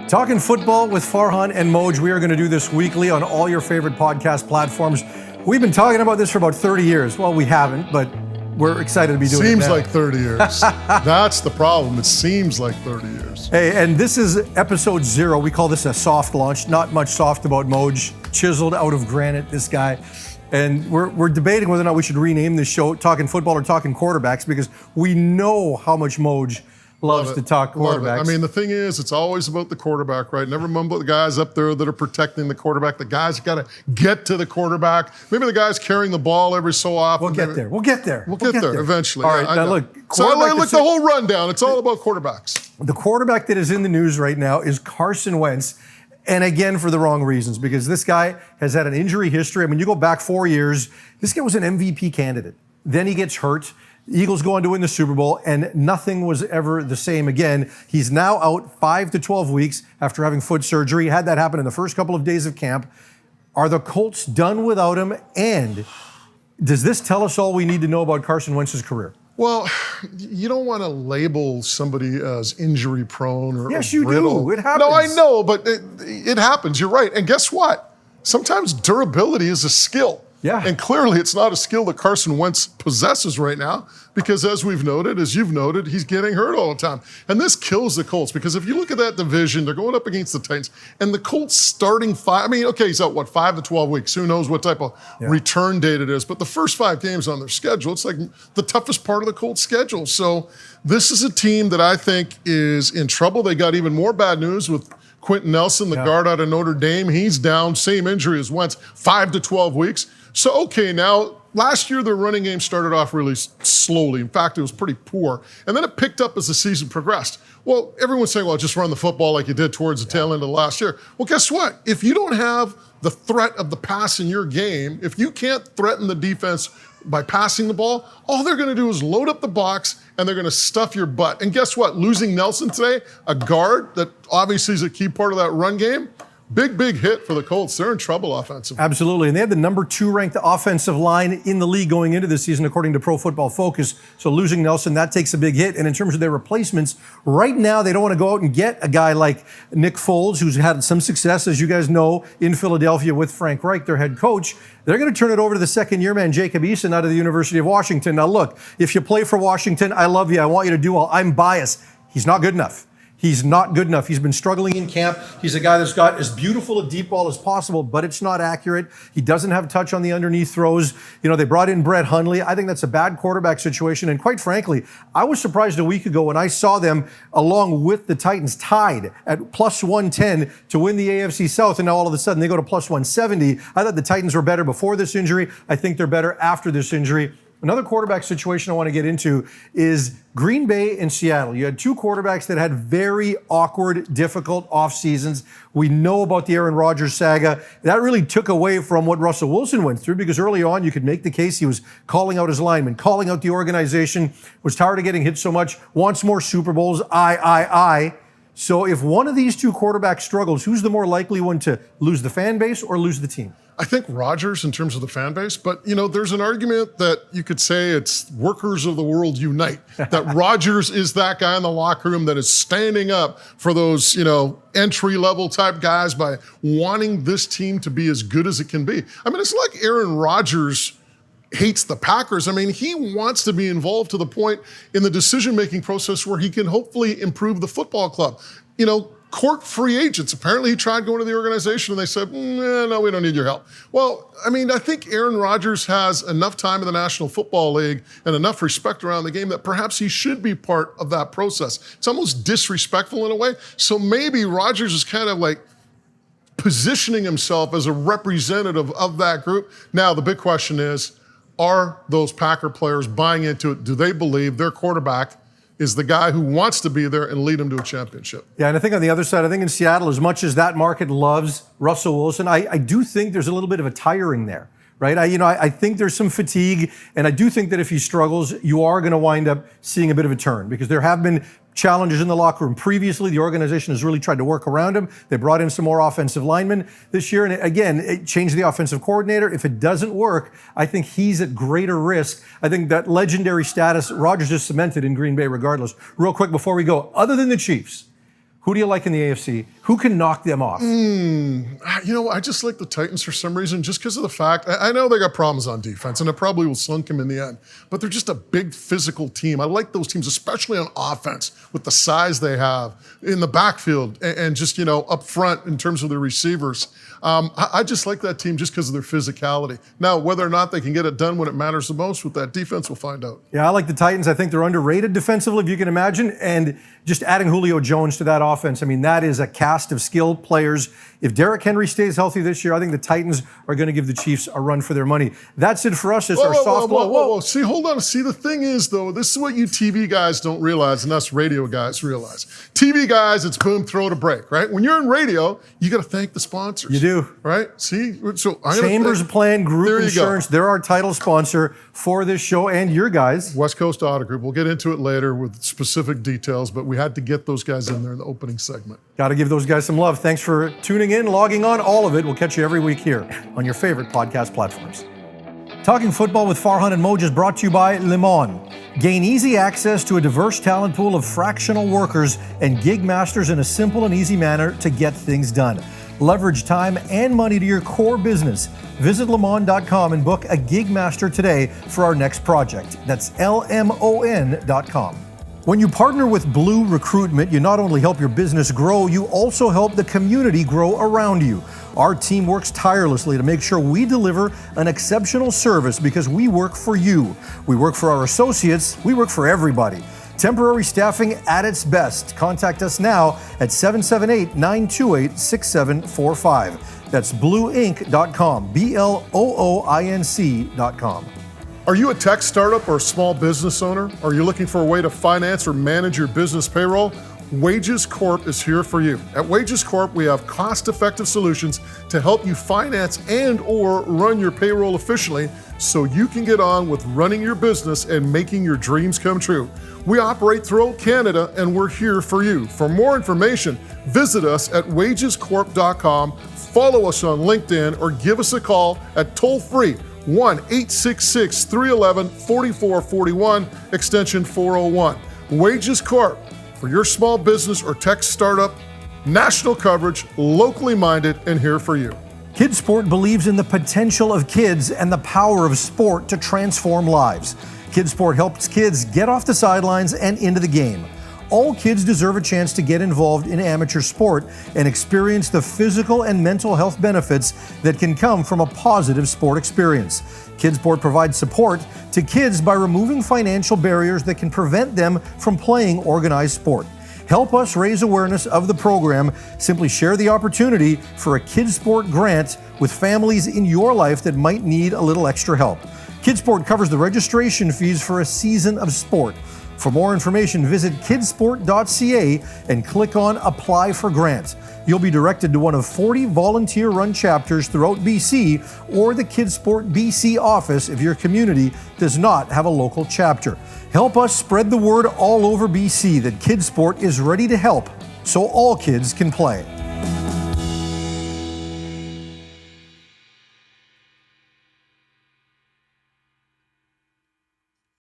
Talking football with Farhan and Moj. We are going to do this weekly on all your favorite podcast platforms. We've been talking about this for about 30 years. Well, we haven't, but we're excited to be doing it Seems now. like 30 years. That's the problem. It seems like 30 years. Hey, and this is episode 0. We call this a soft launch. Not much soft about Moj. Chiseled out of granite, this guy. And we're debating whether or not we should rename this show Talking Football or Talking Quarterbacks, because we know how much Moj loves to talk quarterbacks. I mean, the thing is, it's always about the quarterback, right? Never mind about the guys up there that are protecting the quarterback. The guys got to get to the quarterback. Maybe the guys carrying the ball every so often. We'll get there. We'll get there eventually. All right, now look. So I look the whole rundown. It's all about quarterbacks. The quarterback that is in the news right now is Carson Wentz. And again, for the wrong reasons, because this guy has had an injury history. I mean, you go back 4 years, this guy was an MVP candidate. Then he gets hurt. Eagles go on to win the Super Bowl, and nothing was ever the same again. He's now out 5 to 12 weeks after having foot surgery. Had that happen in the first couple of days of camp. Are the Colts done without him? And does this tell us all we need to know about Carson Wentz's career? Well, you don't want to label somebody as injury prone or yes, you brittle. do. It happens. No, I know, but it happens. You're right. And guess what? Sometimes durability is a skill. Yeah. And clearly it's not a skill that Carson Wentz possesses right now because as we've noted, as you've noted, he's getting hurt all the time. And this kills the Colts because if you look at that division, they're going up against the Titans and the Colts starting 5, I mean, okay, he's out, 5 to 12 weeks. Who knows what type of return date it is. But the first 5 games on their schedule, it's like the toughest part of the Colts schedule. So this is a team that I think is in trouble. They got even more bad news with Quentin Nelson, the guard out of Notre Dame. He's down, same injury as Wentz, 5 to 12 weeks. So, okay, now, last year their running game started off really slowly. In fact, it was pretty poor. And then it picked up as the season progressed. Well, everyone's saying, well, just run the football like you did towards the tail end of last year. Well, guess what? If you don't have the threat of the pass in your game, if you can't threaten the defense by passing the ball, all they're going to do is load up the box and they're going to stuff your butt. And guess what? Losing Nelson today, a guard that obviously is a key part of that run game, big hit for the Colts. They're in trouble offensively. Absolutely. And they had the number 2 ranked offensive line in the league going into the season, according to Pro Football Focus. So losing Nelson, that takes a big hit. And in terms of their replacements, right now they don't want to go out and get a guy like Nick Foles, who's had some success, as you guys know, in Philadelphia with Frank Reich, their head coach. They're going to turn it over to the second-year man, Jacob Eason, out of the University of Washington. Now, look, if you play for Washington, I love you. I want you to do well. I'm biased. He's not good enough. He's not good enough. He's been struggling in camp. He's a guy that's got as beautiful a deep ball as possible, but it's not accurate. He doesn't have touch on the underneath throws. You know, they brought in Brett Hundley. I think that's a bad quarterback situation. And quite frankly, I was surprised a week ago when I saw them, along with the Titans, tied at plus 110 to win the AFC South. And now all of a sudden they go to plus 170. I thought the Titans were better before this injury. I think they're better after this injury. Another quarterback situation I want to get into is Green Bay and Seattle. You had 2 quarterbacks that had very awkward, difficult off seasons. We know about the Aaron Rodgers saga. That really took away from what Russell Wilson went through because early on you could make the case he was calling out his linemen, calling out the organization, was tired of getting hit so much, wants more Super Bowls, I. So if one of these 2 quarterbacks struggles, who's the more likely one to lose the fan base or lose the team? I think Rodgers in terms of the fan base, but you know, there's an argument that you could say it's workers of the world unite. That Rodgers is that guy in the locker room that is standing up for those, you know, entry-level type guys by wanting this team to be as good as it can be. I mean, it's like Aaron Rodgers hates the Packers. I mean, he wants to be involved to the point in the decision-making process where he can hopefully improve the football club. You know, court free agents. Apparently he tried going to the organization and they said, no, we don't need your help. Well, I mean, I think Aaron Rodgers has enough time in the National Football League and enough respect around the game that perhaps he should be part of that process. It's almost disrespectful in a way. So maybe Rodgers is kind of like positioning himself as a representative of that group. Now, the big question is, are those Packer players buying into it? Do they believe their quarterback is the guy who wants to be there and lead them to a championship? Yeah, and I think on the other side, I think in Seattle, as much as that market loves Russell Wilson, I do think there's a little bit of a tiring there, right? I think there's some fatigue, and I do think that if he struggles, you are going to wind up seeing a bit of a turn because there have been challenges in the locker room. Previously, the organization has really tried to work around him. They brought in some more offensive linemen this year. And again, it changed the offensive coordinator. If it doesn't work, I think he's at greater risk. I think that legendary status, Rodgers is cemented in Green Bay regardless. Real quick before we go, other than the Chiefs, Who do you like in the AFC? Who can knock them off? I just like the Titans for some reason, just because of the fact, I know they got problems on defense, and it probably will sunk them in the end, but they're just a big physical team. I like those teams, especially on offense, with the size they have in the backfield and just, up front in terms of their receivers. I just like that team just because of their physicality. Now, whether or not they can get it done when it matters the most with that defense, we'll find out. Yeah, I like the Titans. I think they're underrated defensively, if you can imagine, and just adding Julio Jones to that offense, I mean, that is a cast of skilled players. If Derrick Henry stays healthy this year, I think the Titans are going to give the Chiefs a run for their money. That's it for us. It's our soft blow. Whoa. See, hold on. See, the thing is, though, this is what you TV guys don't realize and us radio guys realize. TV guys, it's boom, throw to break, right? When you're in radio, you got to thank the sponsors. You do. Right? See? So Chambers Plan Group Insurance, they're our title sponsor for this show and your guys. West Coast Auto Group. We'll get into it later with specific details, but we had to get those guys in there in the opening segment. Got to give those guys some love. Thanks for tuning in, logging on, all of it. We'll catch you every week here on your favorite podcast platforms. Talking Football with Farhan and Moj is brought to you by Le Mans. Gain easy access to a diverse talent pool of fractional workers and gig masters in a simple and easy manner to get things done. Leverage time and money to your core business. Visit lemon.com and book a gig master today for our next project. That's LMON.com. When you partner with Blue Recruitment, you not only help your business grow, you also help the community grow around you. Our team works tirelessly to make sure we deliver an exceptional service because we work for you. We work for our associates. We work for everybody. Temporary staffing at its best. Contact us now at 778-928-6745. That's blueinc.com, BLOOINC.com. Are you a tech startup or a small business owner? Are you looking for a way to finance or manage your business payroll? Wages Corp is here for you. At Wages Corp, we have cost-effective solutions to help you finance and or run your payroll efficiently so you can get on with running your business and making your dreams come true. We operate throughout Canada and we're here for you. For more information, visit us at wagescorp.com, follow us on LinkedIn, or give us a call at toll-free 1-866-311-4441, extension 401. Wages Corp, for your small business or tech startup, national coverage, locally minded, and here for you. KidSport believes in the potential of kids and the power of sport to transform lives. KidSport helps kids get off the sidelines and into the game. All kids deserve a chance to get involved in amateur sport and experience the physical and mental health benefits that can come from a positive sport experience. KidSport provides support to kids by removing financial barriers that can prevent them from playing organized sport. Help us raise awareness of the program. Simply share the opportunity for a KidSport grant with families in your life that might need a little extra help. KidSport covers the registration fees for a season of sport. For more information, visit kidsport.ca and click on Apply for Grant. You'll be directed to one of 40 volunteer-run chapters throughout BC or the KidSport BC office if your community does not have a local chapter. Help us spread the word all over BC that KidSport is ready to help so all kids can play.